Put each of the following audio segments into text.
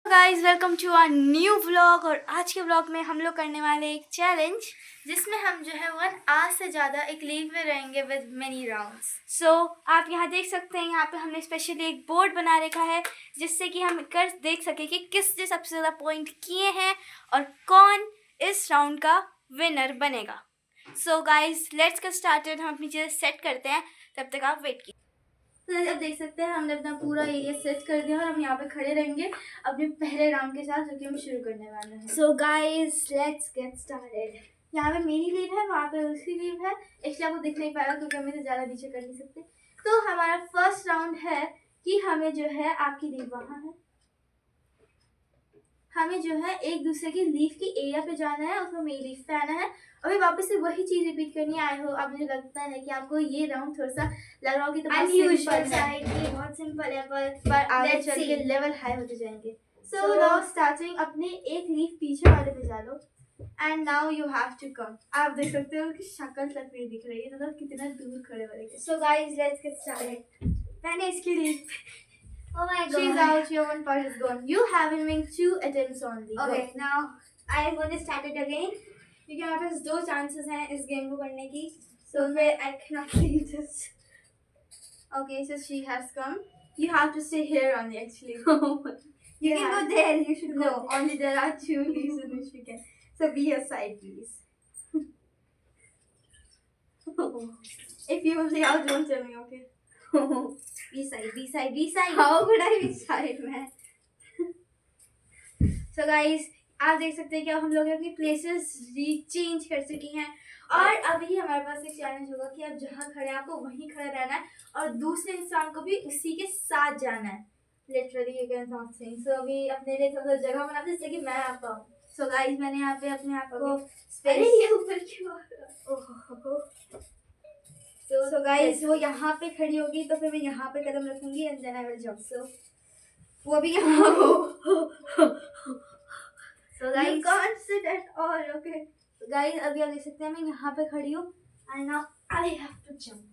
Guys welcome to our new vlog. और आज के व्लॉग में हम लोग करने वाले एक चैलेंज जिसमें हम जो है 1 आवर से ज़्यादा एक लीग में रहेंगे विद मेनी राउंड्स। सो आप यहाँ देख सकते हैं, यहाँ पे हमने स्पेशली एक बोर्ड बना रखा है जिससे कि हम कर देख सकें कि किसने सबसे ज़्यादा पॉइंट किए हैं और कौन इस राउंड का विनर बनेगा। So guys let's get started. हम अपनी चीज़ें सेट करते हैं, तब तक आप वेट कीजिए। तो अब देख सकते हैं हमने अपना पूरा एरिया सेट कर दिया और हम यहाँ पे खड़े रहेंगे अपने पहले राउंड के साथ, जो कि हम शुरू करने वाले हैं। So guys let's get started. यहाँ पे मेरी लीड है, वहाँ पे उसकी लीड है। एक्चुअली आपको दिख नहीं पाएगा क्योंकि हम इसे ज़्यादा नीचे कर नहीं सकते। तो हमारा फर्स्ट राउंड है कि हमें जो है, आपकी लीड वहाँ है, हमें जो है एक दूसरे की लीफ की एरिया पे जाना है, उसमें मेरी लीफ पे आना है। अभी वापस से वही चीज रिपीट करनी है। आई हो अब मुझे लगता है कि आपको ये राउंड थोड़ा सा लग रहा होगा तो बहुत सिंपल है, पर आगे चल के लेवल हाई होते जाएंगे। सो नाउ स्टार्टिंग, अपने एक लीफ पीछे वाले पे जा लो and now you have to come. आप देख सकते हो कि शक्ल तक नहीं दिख रही है, मतलब कितना दूर खड़े वाले। So guys let's get started. मैंने इसकी leaf Oh my god. She's out, your one part is gone. You have remaining 2 attempts only. Okay, go. Now I am going to start it again. क्योंकि हमारे पास 2 chances हैं इस game को करने की. So I cannot leave this. Okay, so she has come. You have to stay here only actually. You can go there. You should go. No, only there are 2 leaves in which we can. So be aside, please. If you will say out, don't tell me, okay? Be side. How could I be side, man? So guys, आप देख सकते हैं कि अब हम लोग अपनी places change कर चुकी हैं और अभी हमारे पास एक चैलेंज होगा कि आप जहाँ खड़े हैं आपको वहीं खड़ा रहना है और दूसरे इंसान को भी उसी के साथ जाना है। Literally you can not think. So अभी अपने लिए थोड़ा जगह बनाते हैं जिससे कि मैं आ पाऊँ। सो गाइस मैंने यहाँ पे अपने आप को स्पेस, ये ऊपर क्यों आ रहा है? So guys, वो यहाँ पे खड़ी होगी तो फिर मैं यहाँ पे कदम रखूंगी and then I will jump. So वो अभी यहाँ So guys, you can't sit at all, okay? So guys, अभी आप देख सकते हैं मैं यहाँ पे खड़ी हूँ and now I have to jump.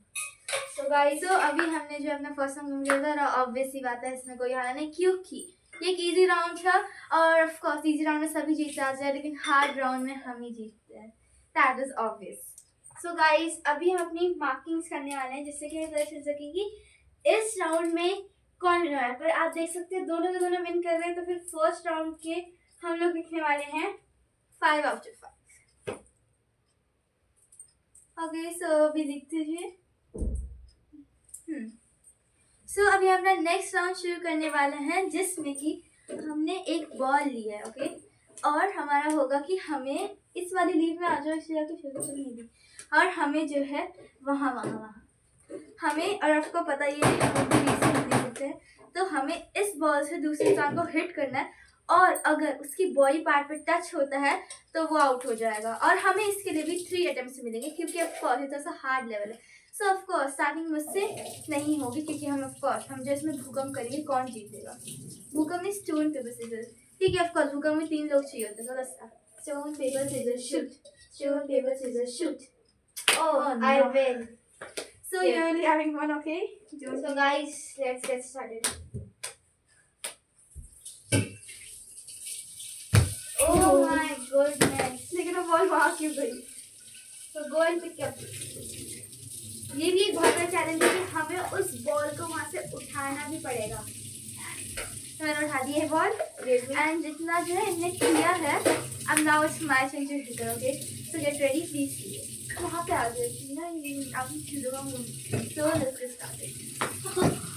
So guys, so अभी हमने जो अपना फर्स्ट राउंड लिया था और ऑब्वियस सी बात है इसमें कोई हारा नहीं क्योंकि ये एक इजी राउंड था और ऑफ कोर्स इजी राउंड में सभी जीत आ जाए लेकिन हार्ड राउंड में हम ही जीतते हैं। That is obvious. So guys अभी हम अपनी मार्किंग्स करने वाले हैं जिससे कि हमें पता चल सके कि इस राउंड में कौन विनर है। पर आप देख सकते हैं दोनों के दोनों विन कर रहे हैं, तो फिर फर्स्ट राउंड के हम लोग लिखने वाले हैं 5 out of 5। ओके सो अभी लिखते हैं। सो अभी हम अपना नेक्स्ट राउंड शुरू करने वाले हैं जिसमें कि हमने एक बॉल लिया है, ओके और हमारा होगा कि हमें इस वाली लीव में आ जाओ, इसलिए तो शुरू तो नहीं दी और हमें जो है वहाँ हमें, और आपको पता ही है हम दे सकते हैं, तो हमें इस बॉल से दूसरे इंसान को हिट करना है और अगर उसकी बॉडी पार्ट पे टच होता है तो वो आउट हो जाएगा और हमें इसके लिए भी 3 अटेम्प्ट्स मिलेंगे क्योंकि ऑफ कोर्स ये थोड़ा हार्ड लेवल है। सो ऑफ कोर्स स्टार्टिंग मुझसे नहीं होगी क्योंकि हम ऑफ कोर्स हम जो इसमें भूकंप करेंगे कौन जीतेगा। भूकंप में स्टोन पेपर सीजर, ठीक है ऑफ कोर्स भूकंप में 3 लोग चाहिए होते हैं। Stone paper scissor shoot, stone paper scissor shoot. Oh, no. I win. So yeah. You're only having one, okay? So guys, let's get started. Oh my goodness. लेकिन वो बॉल वहाँ क्यों गई? So go and pick up. ये भी एक बहुत बड़ा चैलेंज है कि हमें उस बॉल को वहाँ से उठाना भी पड़ेगा। तो मैंने उठा दी है बॉल एंड जितना जो है इन्हें किया है अब now it's my turn to hit, okay so get ready please. वहाँ पे आ गए ना ये आपने खिलवा मुझे। So let's get started.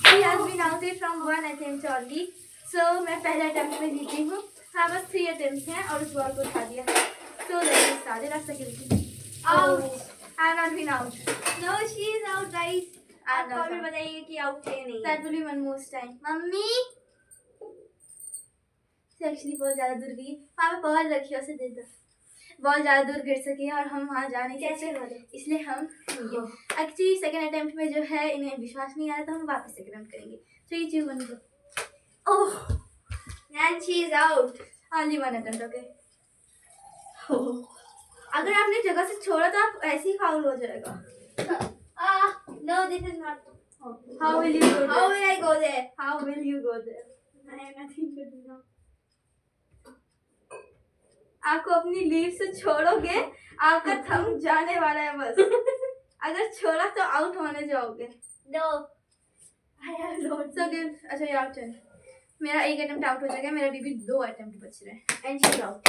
He has been outed from 1 attempt only. So मैं पहले अटेम्प्ट में जीती हूँ। हाँ बस 3 अटेम्प्ट्स हैं और उस बॉल को उठा दिया है। So let's get started. आप second out. I have not been out. No she is out guys. आप कभी बताइए कि आउट है नहीं। That will be one most time. Mummy actually बहुत ज़्यादा दूर गई, वहाँ पे बॉल रखी है उसे दे दो। बहुत ज़्यादा दूर गिर सके और हम वहाँ जा नहीं सकते इसलिए हम एक्चुअली सेकंड अटेम्प्ट में जो है इन्हें विश्वास नहीं आया तो हम वापस सेकंड अटेम्प्ट करेंगे। 3 2 1 go. Oh and she is out. Only 1 attempt, okay. अगर आपने जगह से छोड़ा तो आप ऐसे ही फाउल हो जाएगा। No this is not. How will you go there? How will I go there? How will you go there? I have nothing to do now. आपको अपनी लीव से छोड़ोगे आपका थंब जाने वाला है बस। अगर छोड़ा तो आउट होने जाओगे। No. I have loads of games. अच्छा यार चल, मेरा एक अटेम्प्ट आउट हो जाएगा, मेरा अभी भी 2 अटेम्प्ट बच रहे हैं। And she's out.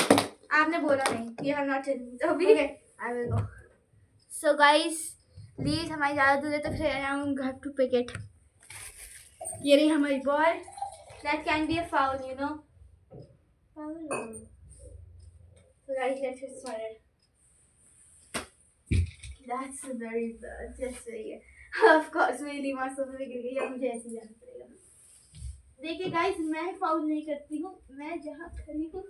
आपने बोला नहीं, you have not told me. तो अभी Okay, I will go. So guys, please हमारी ज़्यादा दूर है तो फिर I have to pick it. ये रही हमारी ball. That can be a foul, you know. Foul. So guys, let's get started. That's very bad. Just सही है. Of course, मेरी दिमाग सोफे पे गिर गई, अब मुझे ऐसे ही जाना पड़ेगा. देखिए गाइस, मैं फाउल नहीं करती हूँ, मैं जहाँ खड़ी हूँ.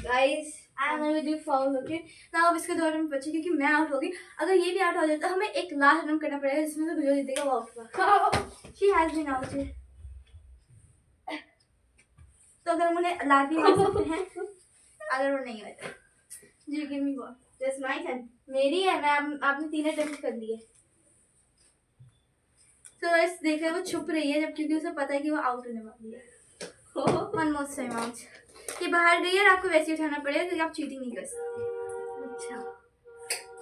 Guys, I'm gonna do foul, okay? Now अब इसके 2 अटेम्प्ट बचे क्योंकि मैं आउट हो गई. अगर ये भी आउट हो जाता तो हमें एक लास्ट अटेम्प्ट करना पड़ेगा जिसमें से जो जीतेगा वो आउट होगा. She has been out. तो अगर हम उन्हें लात भी मार सकते हैं अगर वो नहीं होता. जी give me ball. That's my turn. मेरी है, मैं आपने 3 अटेम्प्ट कर लिए. तो बस देख रहे वो छुप रही है जब क्योंकि उसे पता है कि वो आउट होने वाली है. One more time out. ये बाहर गई है और आपको वैसे ही उठाना पड़ेगा क्योंकि आप चीटिंग नहीं कर सकते. अच्छा.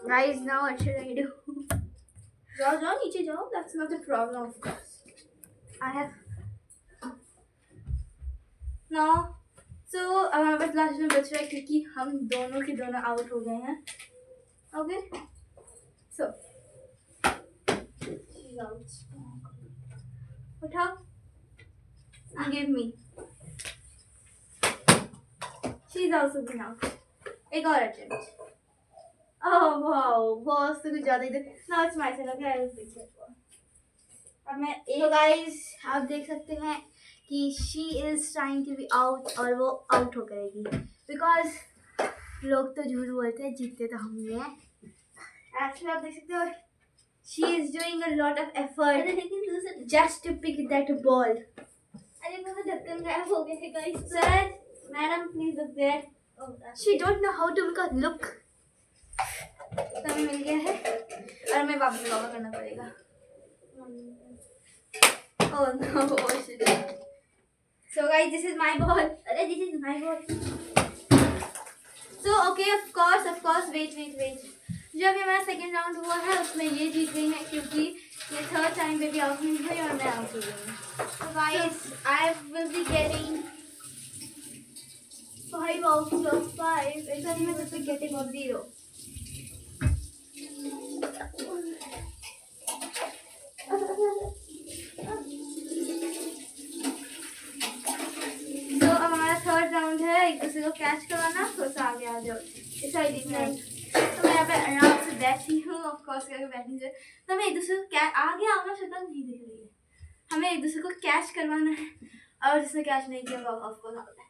Guys, now what should I do? जाओ जाओ नीचे जाओ. That's not a problem of course. I have. Now, so हमारे पास लास्ट में बच रहा है क्योंकि हम दोनों के दोनों आउट हो गए हैं. Okay. So. She's out. उठाओ. Give me. She's also been out. एक और attempt. Oh wow, बहुत से कुछ ज़्यादा इधर. Now it's my turn. Okay, I will fix it. अब मैं So guys, आप देख सकते हैं कि she is trying to be out और वो out हो जाएगी because लोग तो झूठ बोलते हैं, जीतते तो हम ही हैं. actually आप देख सकते हो she is doing a lot of effort अरे लेकिन दूसरे just to pick that ball. अरे मेरे ढक्कन गायब हो गए थे guys. Sir, madam, please look there. Oh, that's She don't know how to make a look. तो हमें मिल गया है और हमें वापस लॉक करना पड़ेगा. Oh no, oh shit. So guys, this is my ball. अरे this is my ball. So okay, of course, wait. जब ये हमारा सेकंड राउंड हुआ है उसमें ये जीत गई है क्योंकि ये थर्ड टाइम पे भी आउट नहीं हुई और मैं आउट हो गई हूँ. So guys, I will be getting 5 out of 5. So मैं सबसे getting 0. तो अब हमारा थर्ड राउंड है एक दूसरे को कैच करवाना. थोड़ा सा आगे आ जाओ. इस साइड में. तो मैं यहाँ पे आराम से बैठी हूँ. ऑफ कोर्स करके बैठनी चाहिए. तो हमें एक दूसरे को आगे आना शक्ल नहीं दिख रही है. हमें एक दूसरे को कैच करवाना है और जिसने कैच नहीं किया वो ऑफ कोर्स आउट है.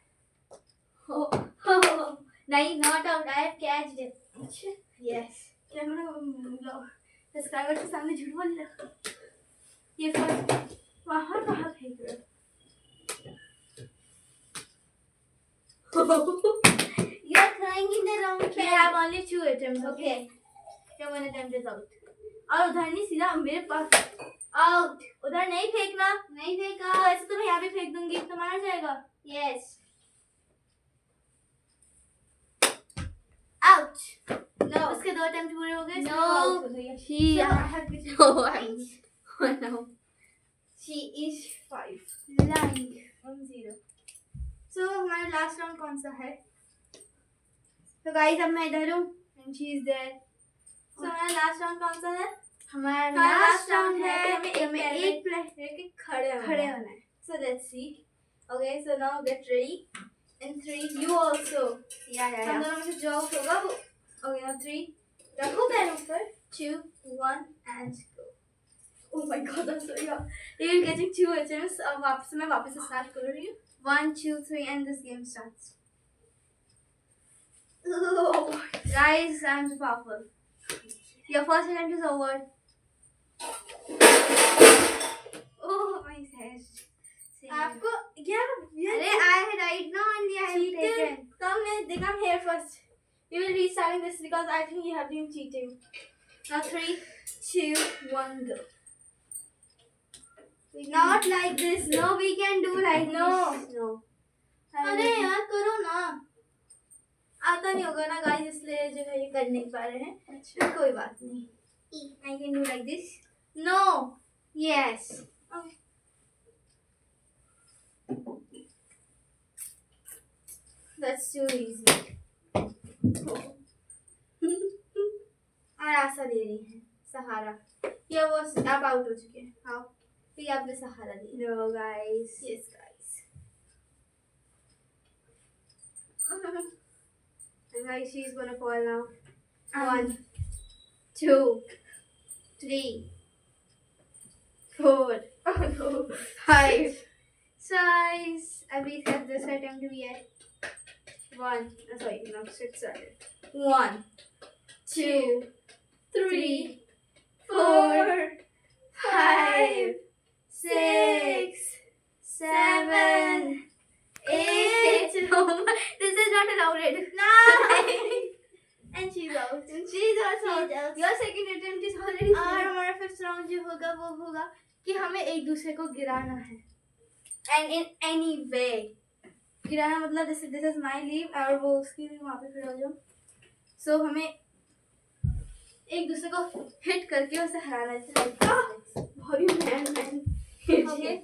नहीं, not out. I have catched it. अच्छा Yes. कैमरा सब्सक्राइबर के सामने झूठ बोल रहा. ये फर्स्ट वहाँ कहाँ फेंक रहे हो? You are throwing in the wrong We place. have only 2 attempts. Okay. Your 1 attempt is out. और उधर नहीं सीधा मेरे पास. Out. उधर नहीं फेंकना. नहीं फेंका. तो ऐसे तो मैं यहाँ भी फेंक दूंगी तो मारा जाएगा. Yes. Out. No. उसके 2 अटेम्प्ट पूरे हो गए. No. She No. She is 5. lying on 0. So हमारा लास्ट राउंड कौन सा है? तो गाइस अब मैं इधर हूँ and she is there. So हमारा लास्ट राउंड कौन सा है? हमारा लास्ट last राउंड round है है हमें एक प्लेयर के खड़े होना है. So let's see. Okay, so now get ready. In 3, you also. Yeah. हम दोनों में से जो out होगा वो. Okay, now 3. रखो पैरों पर. 2, 1 and go. Oh my god, I'm sorry. You're getting 2 attempts. अब मैं वापस से start कर रही हूँ. 1, 2, 3 and this game starts. Guys, I'm so powerful. Your first attempt is over. Oh my head. आपको क्या? अरे I right now only I have taken. Come here first. You will restarting this because I think you have been cheating. Now 3, 2, 1, go. Not like this. No, we can do like No. this. No. अरे यार करो ना, आता नहीं होगा ना guys, इसलिए जो है ये कर नहीं पा रहे हैं। अच्छा कोई बात नहीं। I can do like this. No, Yes. That's too easy. और आशा दे रही है सहारा, या वो आप आउट हो चुके हैं। हाँ फिर आपने सहारा दिया। No, guys. Yes guys. And guys, she's gonna fall now. 1 2 3 4 5 Guys, I believe that this attempt to be at 1 sorry no 6 started 1 2 3 4 5 6 7 8 this is not allowed. 9 and she's out. She's also out. Your second attempt is already और finished. हमारा fifth round जो होगा वो होगा कि हमें एक दूसरे को गिराना है, एंड इन एनी वे गिराना, मतलब जैसे दिस इज माई लीव और वो उसकी भी वहाँ पे खड़े हो जाओ। सो हमें एक दूसरे को हिट करके उसे हराना है। Okay.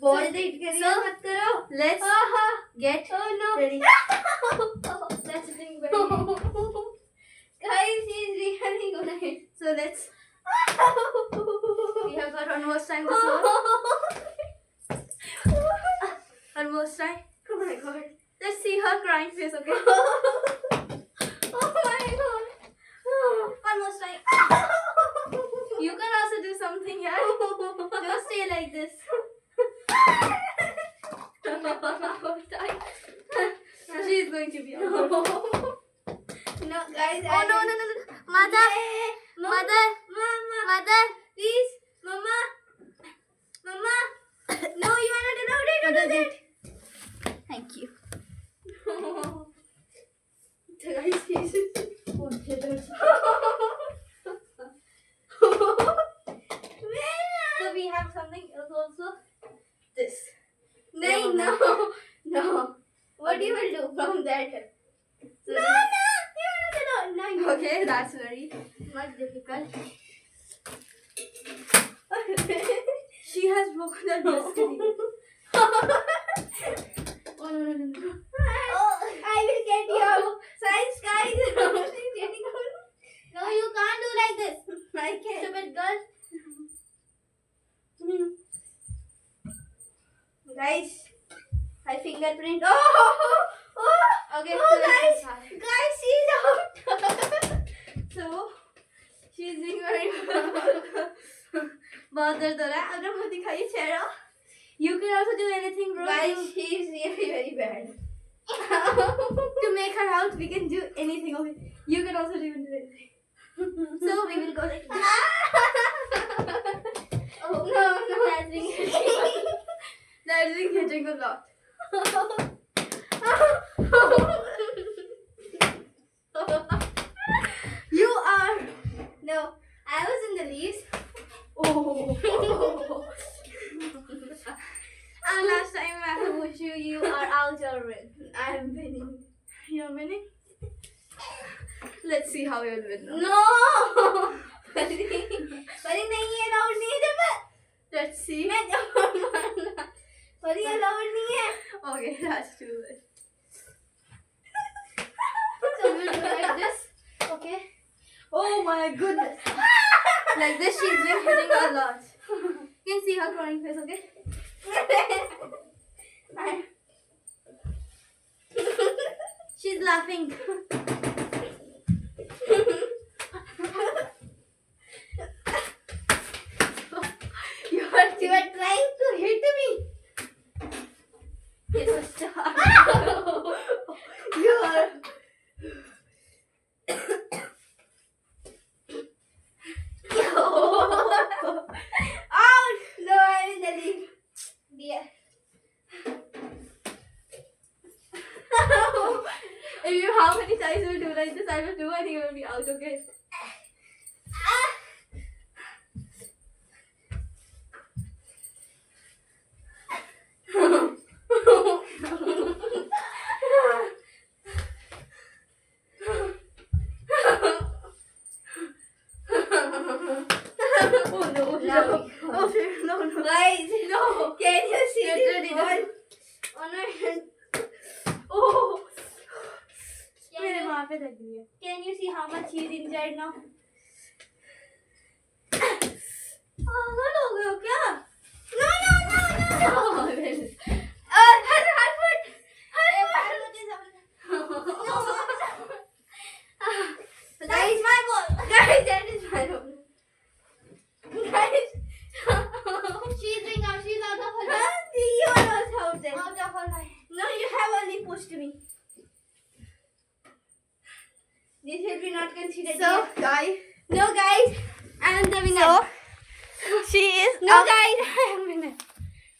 बहुत जल्दी hit करिए, So, मत करो। Let's get Oh no. Ready. That's the thing, baby. Guys, she's really gonna hit. So let's we have got one more time to show. One more time. Oh my god. Let's see her crying face, okay? Oh my god. One more time. You can also do something, yeah? Just stay like this. She is going to be out. No, guys. Oh no, no, no, no. Mother. Mother. Mama. Mother. Please. Mama. Mama. No, you are not allowed to do that. Thank you. Guys, please. So we have something else also. This. No, no, no. What you will do from that? So No, no, you are not allowed. No, you. Okay, that's very much difficult. She has broken her destiny. Oh no, no, no, no. Oh, I will get you. Science, guys. She's getting out. No, you can't do like this. I can't. Stupid girl. Guys, my fingerprint. Oh, oh. Okay, Oh, so let's guys, start. guys, she's out. So she's doing very बहुत दर्द हो रहा है। अब मुझे दिखाइए चेहरा। You can also do anything, bro. Guys, she's really very bad. To make her out, we can do anything. Okay, you can also do anything. So we will go like this. Oh, no, no. That's being hitting. That's being hitting a lot. You are. No, I was in the leaves. Oh. And last time I have pushed you, you are out or win. I am winning. You're winning. Let's see how you'll win now. No. परी नहीं है, allowed नहीं है जब मैं. Let's see. मैं जब मारना. परी allowed नहीं है. Okay, that's too good. So we'll do like this. Okay. Oh my goodness. Like this, she's been hitting a lot. You can see her crying face, okay? She's laughing. You are trying to hit me. Yes, stop. You are. Out. No, I'm in the lead. Dear. If you how many times you do like this, I will do and he will be out, okay? इधर oh मेरे वहाँ पे लग रही है. can you see how much he is injured now? पागल हो गए हो क्या? No, no, no, no. That is my ball. Guys, that is my ball. Guys. She's doing out. She's out of her line. You are also out there. Out of her line. No, you have only pushed me. This will be not considered. So, here. guys. No, guys. I am the winner. So, she is. No, guys. I am winner.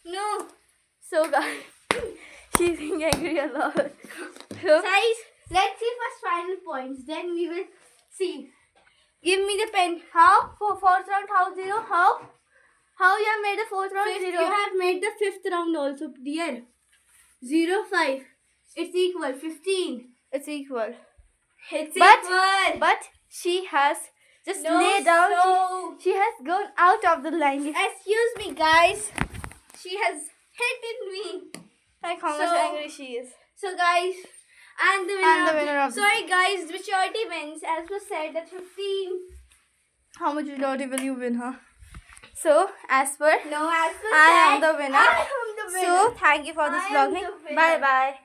No. So, guys. She's being angry a lot. So, Guys, let's see first final points. Then we will see. Give me the pen. how? For fourth round, how 0? How? How you have made the fourth round Fifth, 0? you have made the fifth round also, dear. 0-5. It's equal. 15. It's equal. It's But- equal. But she has just No, laid down. so- She has gone out of the line. Excuse me, guys. She has hit me. Like how So- much angry she is. So, guys, I'm the winner. I'm the winner of the- Sorry, guys. Maturity wins. As was said, at 15. How much majority will you win, huh? So, as per, No, as was I am said, the winner. I am the winner. So, thank you for this I am vlogging. the winner. Bye bye.